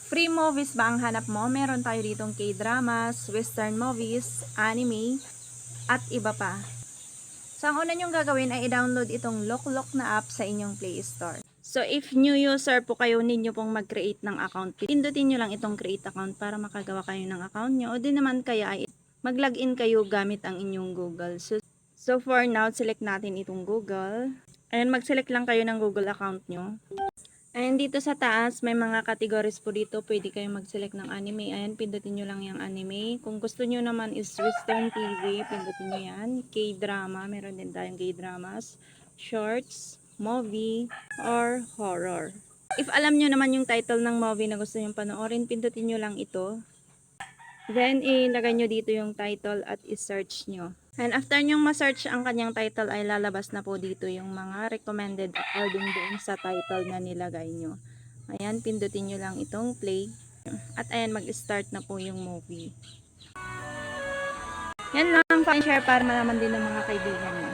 Free movies ba ang hanap mo? Meron tayo ditong K-dramas, western movies, anime, at iba pa. So, ang una nyong gagawin ay i-download itong Loklok na app sa inyong Play Store. So, if new user po kayo, ninyo pong mag-create ng account, pindutin nyo lang itong create account para makagawa kayo ng account nyo. O din naman kaya ay mag-login kayo gamit ang inyong Google. So for now, select natin itong Google. And mag-select lang kayo ng Google account nyo. And dito sa taas, may mga categories po dito. Pwede kayong mag-select ng anime. Ayan, pindutin nyo lang yung anime. Kung gusto nyo naman is Western TV, pindutin nyo yan. K-drama, meron din tayong K-dramas. Shorts, movie, or horror. If alam nyo naman yung title ng movie na gusto nyo panoorin, pindutin nyo lang ito. Then, ilagay nyo dito yung title at i-search nyo. And after nyong ma-search ang kanyang title ay lalabas na po dito yung mga recommended according doon sa title na nilagay nyo. Ayan, pindutin nyo lang itong play. At ayan, mag-start na po yung movie. Yan lang, share para malaman din ng mga kaibigan nyo.